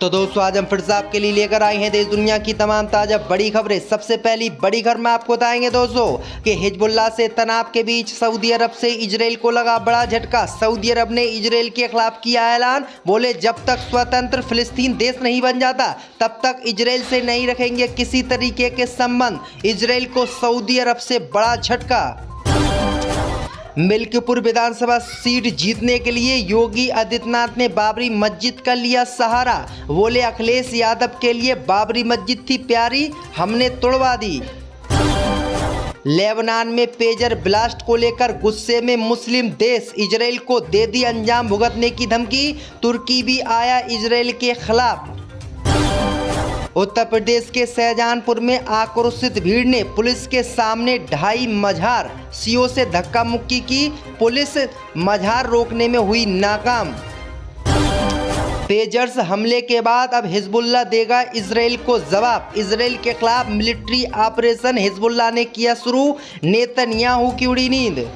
तो दोस्तों आज हम फिर से आपके लिए लेकर आए हैं देश दुनिया की तमाम ताजा बड़ी खबरें। सबसे पहली बड़ी खबर में आपको बताएंगे दोस्तों कि हिजबुल्लाह से तनाव के बीच सऊदी अरब से इजराइल को लगा बड़ा झटका। सऊदी अरब ने इजराइल के खिलाफ किया ऐलान, बोले जब तक स्वतंत्र फिलिस्तीन देश नहीं बन जाता तब तक इजराइल से नहीं रखेंगे किसी तरीके के संबंध। इजराइल को सऊदी अरब से बड़ा झटका। मिल्कीपुर विधानसभा सीट जीतने के लिए योगी आदित्यनाथ ने बाबरी मस्जिद का लिया सहारा, बोले अखिलेश यादव के लिए बाबरी मस्जिद थी प्यारी, हमने तोड़वा दी। लेबनान में पेजर ब्लास्ट को लेकर गुस्से में मुस्लिम देश, इजराइल को दे दी अंजाम भुगतने की धमकी, तुर्की भी आया इजराइल के खिलाफ। उत्तर प्रदेश के शाहजहांपुर में आक्रोशित भीड़ ने पुलिस के सामने ढाई मझार, सीओ से धक्का मुक्की की, पुलिस मझार रोकने में हुई नाकाम। पेजर्स हमले के बाद अब हिजबुल्लाह देगा इजराइल को जवाब, इजराइल के खिलाफ मिलिट्री ऑपरेशन हिजबुल्लाह ने किया शुरू, नेतन्याहू की उड़ी नींद।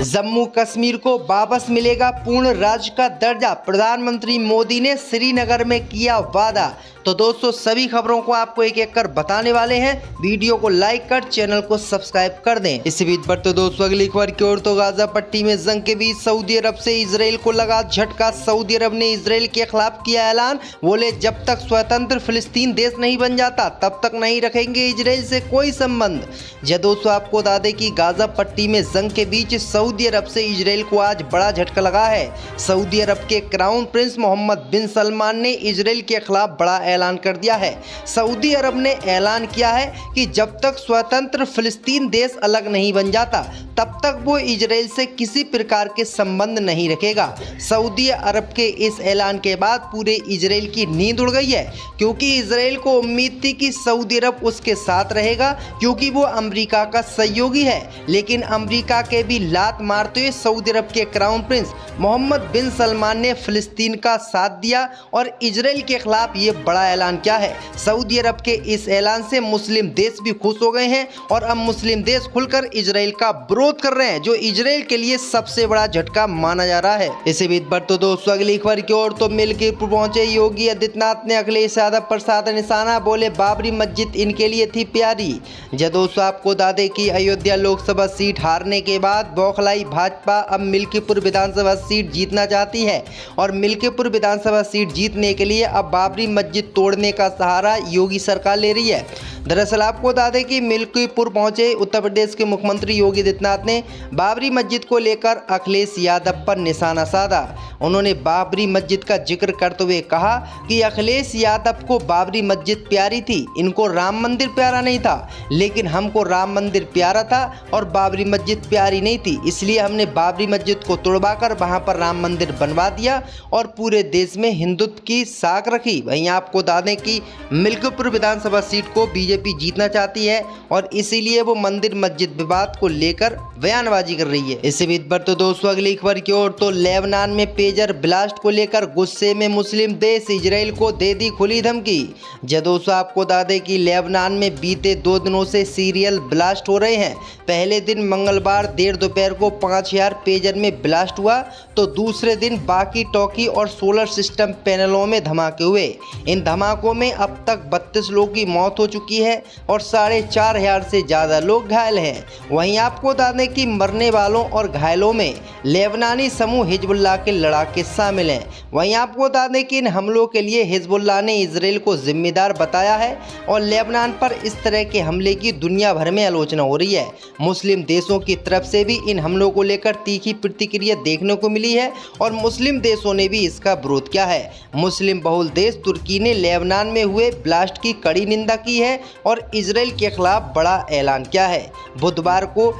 जम्मू कश्मीर को वापस मिलेगा पूर्ण राज्य का दर्जा, प्रधानमंत्री मोदी ने श्रीनगर में किया वादा। तो दोस्तों सभी खबरों को आपको एक एक कर बताने वाले हैं, वीडियो को लाइक कर चैनल को सब्सक्राइब कर दें। इसी बीच पर तो दोस्तों अगली खबर की ओर, तो गाजा पट्टी में जंग के बीच सऊदी अरब से इजराइल को लगा झटका। सऊदी अरब ने इजराइल के खिलाफ किया ऐलान, बोले जब तक स्वतंत्र फिलिस्तीन देश नहीं बन जाता तब तक नहीं रखेंगे इजराइल से कोई संबंध। दोस्तों आपको बता दें कि गाजा पट्टी में जंग के बीच सऊदी अरब से इजराइल को आज बड़ा झटका लगा है। सऊदी अरब के क्राउन प्रिंस मोहम्मद बिन सलमान ने इजराइल के खिलाफ बड़ा ऐलान कर दिया है। सऊदी अरब ने ऐलान किया है कि जब तक स्वतंत्र फिलिस्तीन देश अलग नहीं बन जाता तब तक वो इजराइल से किसी प्रकार के संबंध नहीं रखेगा। सऊदी अरब के इस ऐलान के बाद पूरे इजराइल की नींद उड़ गई है, क्योंकि इजराइल को उम्मीद थी कि सऊदी अरब उसके साथ रहेगा क्योंकि वो अमेरिका का सहयोगी है। लेकिन अमेरिका के भी लात मारते हुए सऊदी अरब के क्राउन प्रिंस मोहम्मद बिन सलमान ने फिलिस्तीन का साथ दिया और इजराइल के खिलाफ ये बड़ा ऐलान किया है। सऊदी अरब के इस ऐलान से मुस्लिम देश भी खुश हो गए हैं और अब मुस्लिम देश खुलकर इजराइल का विरोध कर रहे हैं, जो इजराइल के लिए सबसे बड़ा झटका माना जा रहा है। इसी बीच पर तो दोस्तों अगली खबर की ओर, तो मिल्कीपुर पहुंचे योगी आदित्यनाथ ने अखिलेश यादव पर साधा निशाना, बोले बाबरी मस्जिद इनके लिए थी प्यारी। दोस्तों आपको बता दें कि अयोध्या लोकसभा सीट हारने के बाद बौखलाई भाजपा अब मिल्कीपुर विधानसभा सीट जीतना चाहती है और मिल्कीपुर विधानसभा सीट जीतने के लिए अब बाबरी मस्जिद तोड़ने का सहारा योगी सरकार ले रही है। दरअसल आपको बता दें कि मिल्कीपुर पहुंचे उत्तर प्रदेश के मुख्यमंत्री योगी आदित्यनाथ ने बाबरी मस्जिद को लेकर अखिलेश यादव पर निशाना साधा। उन्होंने बाबरी मस्जिद का जिक्र करते हुए कहा कि अखिलेश यादव को बाबरी मस्जिद प्यारी थी, इनको राम मंदिर प्यारा नहीं था, लेकिन हमको राम मंदिर प्यारा था और बाबरी मस्जिद प्यारी नहीं थी, इसलिए हमने बाबरी मस्जिद को तोड़वाकर वहां पर राम मंदिर बनवा दिया और पूरे देश में हिंदुत्व की साख रखी। वहीं आपको बता दें कि मिल्कीपुर विधानसभा सीट को बीजेपी जीतना चाहती है और इसीलिए वो मंदिर मस्जिद विवाद को लेकर बयानबाजी कर रही है। इसी बीच पर तो दोस्तों अगली खबर की ओर, तो लेबनान में पेजर ब्लास्ट को लेकर गुस्से में मुस्लिम देश, इजराइल को दे दी खुली धमकी। दोस्तों आपको बता दें कि लेबनान में बीते 2 दिनों से सीरियल ब्लास्ट हो रहे हैं। पहले दिन मंगलवार देर दोपहर को 5000 पेजर में ब्लास्ट हुआ, तो दूसरे दिन बाकी टॉकी और सोलर सिस्टम पैनलों में धमाके हुए। इन धमाकों में अब तक 32 लोगों की मौत हो चुकी है और 4500 से ज़्यादा लोग घायल हैं। वहीं आपको बता दें कि मरने वालों और घायलों में लेबनानी समूह हिजबुल्लाह के लड़ाके शामिल हैं। वहीं आपको बता दें कि इन हमलों के लिए हिजबुल्लाह ने इजराइल को जिम्मेदार बताया है और लेबनान पर इस तरह के हमले की दुनिया भर में आलोचना हो रही है। मुस्लिम देशों की तरफ से भी इन हमलों को लेकर तीखी प्रतिक्रिया देखने को मिली है और मुस्लिम देशों ने भी इसका विरोध किया है। मुस्लिम बहुल देश तुर्की ने लेबनान में हुए ब्लास्ट की कड़ी निंदा की है और इजराइल के खिलाफ बड़ा ऐलान किया है। बुधवार को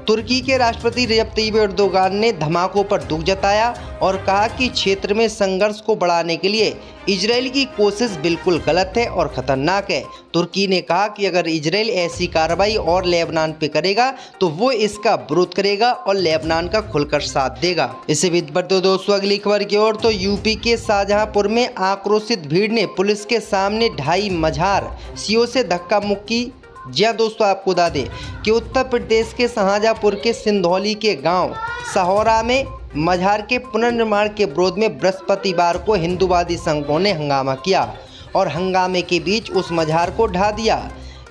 तुर्की के राष्ट्रपति रजब तैयब एर्दोगान ने धमाकों पर दुख जताया और कहा कि क्षेत्र में संघर्ष को बढ़ाने के लिए इजराइल की कोशिश बिल्कुल गलत है और खतरनाक है। तुर्की ने कहा कि अगर इजराइल ऐसी कार्रवाई और लेबनान पे करेगा तो वो इसका विरोध करेगा और लेबनान का खुलकर साथ देगा। इसी बीच पर तो दोस्तों अगली खबर की ओर, तो यूपी के शाहजहांपुर में आक्रोशित भीड़ ने पुलिस के सामने ढाई मझार, सीओ से धक्का मुक्की। दोस्तों आपको बता दें कि उत्तर प्रदेश के शाहजहांपुर के सिंधौली के गांव सहोरा में मजार के पुनर्निर्माण के विरोध में बृहस्पतिवार को हिंदूवादी संघों ने हंगामा किया और हंगामे के बीच उस मजार को ढा दिया।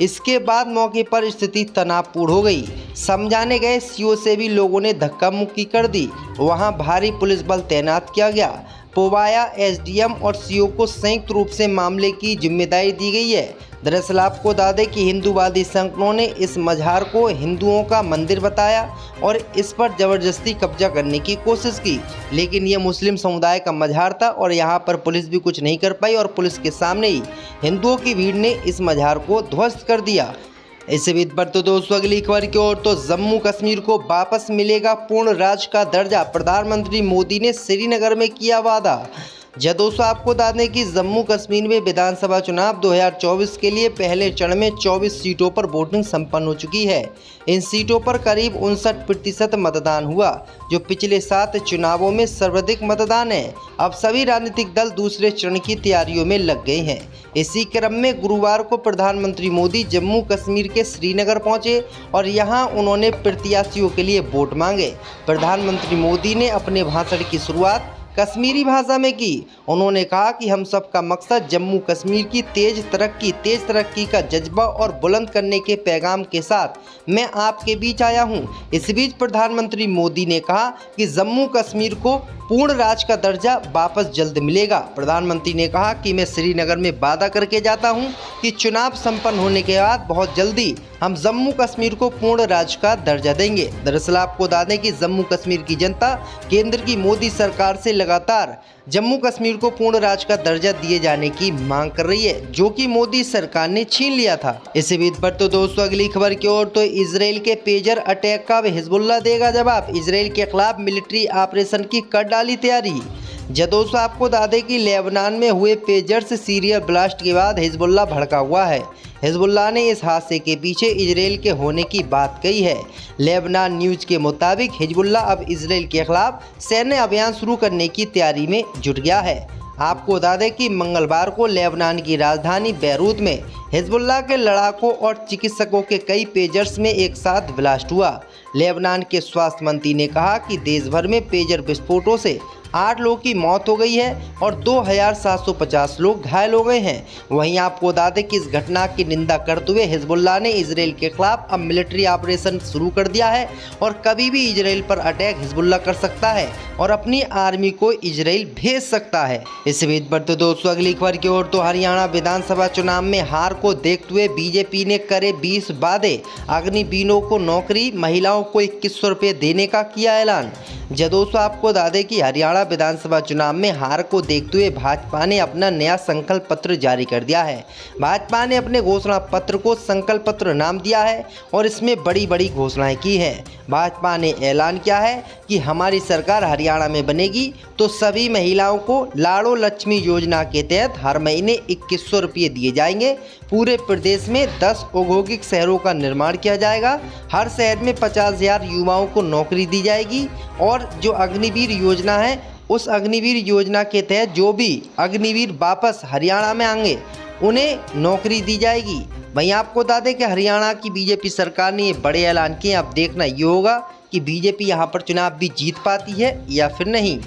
इसके बाद मौके पर स्थिति तनावपूर्ण हो गई। समझाने गए सीओ से भी लोगों ने धक्का मुक्की कर दी। वहां भारी पुलिस बल तैनात किया गया। पोवाया एसडीएम और सीओ को संयुक्त रूप से मामले की जिम्मेदारी दी गई है। दरअसल आपको बता दें कि हिंदूवादी संगठनों ने इस मजार को हिंदुओं का मंदिर बताया और इस पर जबरदस्ती कब्जा करने की कोशिश की, लेकिन ये मुस्लिम समुदाय का मजार था और यहाँ पर पुलिस भी कुछ नहीं कर पाई और पुलिस के सामने ही हिंदुओं की भीड़ ने इस मजार को ध्वस्त कर दिया। इससे भी बढ़ते दोस्तों अगली खबर की ओर तो जम्मू कश्मीर को वापस मिलेगा पूर्ण राज्य का दर्जा, प्रधानमंत्री मोदी ने श्रीनगर में किया वादा। दोस्तों आपको बता दें कि जम्मू कश्मीर में विधानसभा चुनाव 2024 के लिए पहले चरण में 24 सीटों पर वोटिंग संपन्न हो चुकी है। इन सीटों पर करीब 59% मतदान हुआ, जो पिछले 7 चुनावों में सर्वाधिक मतदान है। अब सभी राजनीतिक दल दूसरे चरण की तैयारियों में लग गए हैं। इसी क्रम में गुरुवार को प्रधानमंत्री मोदी जम्मू कश्मीर के श्रीनगर पहुंचे और यहां उन्होंने प्रत्याशियों के लिए वोट मांगे। प्रधानमंत्री मोदी ने अपने भाषण की शुरुआत कश्मीरी भाषा में की। उन्होंने कहा कि हम सबका मकसद जम्मू कश्मीर की तेज तरक्की का जज्बा और बुलंद करने के पैगाम के साथ मैं आपके बीच आया हूं। इस बीच प्रधानमंत्री मोदी ने कहा कि जम्मू कश्मीर को पूर्ण राज्य का दर्जा वापस जल्द मिलेगा। प्रधानमंत्री ने कहा कि मैं श्रीनगर में वादा करके जाता हूं कि चुनाव संपन्न होने के बाद बहुत जल्दी हम जम्मू कश्मीर को पूर्ण राज्य का दर्जा देंगे। दरअसल आपको बता दें कि जम्मू कश्मीर की जनता केंद्र की मोदी सरकार से लगातार जम्मू कश्मीर को पूर्ण राज्य का दर्जा दिए जाने की मांग कर रही है, जो कि मोदी सरकार ने छीन लिया था। इसी बीच पर तो दोस्तों अगली खबर की ओर तो इजराइल के पेजर अटैक का हिजबुल्लाह देगा जवाब, इजराइल के खिलाफ मिलिट्री ऑपरेशन की कर डाली तैयारी। दोस्तों आपको बता दें कि लेबनान में हुए पेजर्स सीरियल ब्लास्ट के बाद हिजबुल्लाह भड़का हुआ है। हिजबुल्लाह ने इस हादसे के पीछे इजराइल के होने की बात कही है। लेबनान न्यूज के मुताबिक हिजबुल्लाह अब इजराइल के खिलाफ सैन्य अभियान शुरू करने की तैयारी में जुट गया है। आपको बता दें कि मंगलवार को लेबनान की राजधानी बैरूत में हिजबुल्लाह के लड़ाकों और चिकित्सकों के कई पेजर्स में एक साथ ब्लास्ट हुआ। लेबनान के स्वास्थ्य मंत्री ने कहा कि देश भर में पेजर विस्फोटों से 8 लोगों की मौत हो गई है और 2750 लोग घायल हो गए हैं। वहीं आपको बता दें कि इस घटना की निंदा करते हुए हिजबुल्लाह ने इजराइल के खिलाफ अब मिलिट्री ऑपरेशन शुरू कर दिया है और कभी भी इजराइल पर अटैक हिजबुल्लाह कर सकता है और अपनी आर्मी को इजराइल भेज सकता है। इस बीच बढ़ते दोस्तों अगली खबर की ओर तो हरियाणा विधानसभा चुनाव में हार को देखते हुए बीजेपी ने करे 20 वादे, अग्निवीरों को नौकरी, महिलाओं को 2100 रुपये देने का किया ऐलान। दोस्तों आपको बता दें कि हरियाणा विधानसभा चुनाव में हार को देखते हुए भाजपा ने अपना नया संकल्प पत्र जारी कर दिया है। भाजपा ने अपने घोषणा पत्र को संकल्प पत्र नाम दिया है और इसमें बड़ी बड़ी घोषणाएं की हैं। भाजपा ने ऐलान किया है कि हमारी सरकार हरियाणा में बनेगी तो सभी महिलाओं को लाड़ो लक्ष्मी योजना के तहत हर महीने 2100 रुपये दिए जाएंगे। पूरे प्रदेश में 10 औद्योगिक शहरों का निर्माण किया जाएगा। हर शहर में 50,000 युवाओं को नौकरी दी जाएगी और जो अग्निवीर योजना है उस अग्निवीर योजना के तहत जो भी अग्निवीर वापस हरियाणा में आएंगे उन्हें नौकरी दी जाएगी। वहीं आपको बता दें कि हरियाणा की बीजेपी सरकार ने ये बड़े ऐलान किए। अब देखना ये होगा कि बीजेपी यहाँ पर चुनाव भी जीत पाती है या फिर नहीं।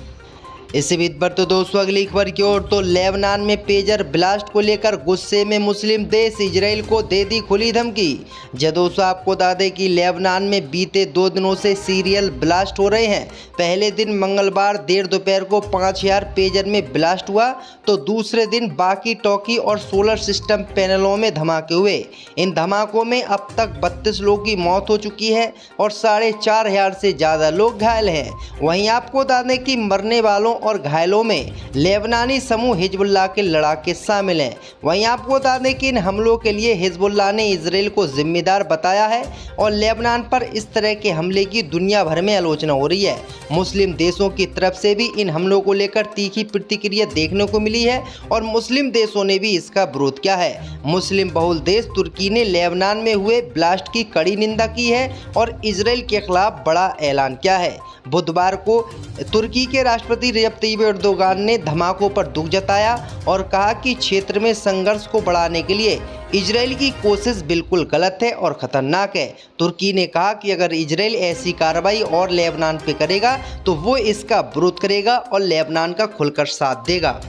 इससे भी बढ़ते दोस्तों अगली खबर की ओर तो लेबनान में पेजर ब्लास्ट को लेकर गुस्से में मुस्लिम देश इजराइल को दे दी खुली धमकी। दोस्तों आपको बता दें कि लेबनान में बीते 2 दिनों से सीरियल ब्लास्ट हो रहे हैं। पहले दिन मंगलवार देर दोपहर को 5000 पेजर में ब्लास्ट हुआ तो दूसरे दिन बाकी टॉकी और सोलर सिस्टम पैनलों में धमाके हुए। इन धमाकों में अब तक 32 लोगों की मौत हो चुकी है और 4500 से ज़्यादा लोग घायल हैं। वहीं आपको बता दें कि मरने वालों और घायलों में लेबनानी समूह हिजबुल्लाह के लड़ाके शामिल हैं। वहीं आपको बता दें कि इन हमलों के लिए हिजबुल्लाह ने इजराइल को जिम्मेदार बताया है और लेबनान पर इस तरह के हमले की दुनिया भर में आलोचना हो रही है। मुस्लिम देशों की तरफ से भी इन हमलों को लेकर तीखी प्रतिक्रिया देखने को मिली है और मुस्लिम देशों ने भी इसका विरोध किया है। मुस्लिम बहुल देश तुर्की ने लेबनान में हुए ब्लास्ट की कड़ी निंदा की है और इजराइल के खिलाफ बड़ा ऐलान किया है। बुधवार को तुर्की के राष्ट्रपति तैयब एर्दोगान ने धमाकों पर दुख जताया और कहा कि क्षेत्र में संघर्ष को बढ़ाने के लिए इजराइल की कोशिश बिल्कुल गलत है और खतरनाक है। तुर्की ने कहा कि अगर इजराइल ऐसी कार्रवाई और लेबनान पे करेगा तो वो इसका विरोध करेगा और लेबनान का खुलकर साथ देगा।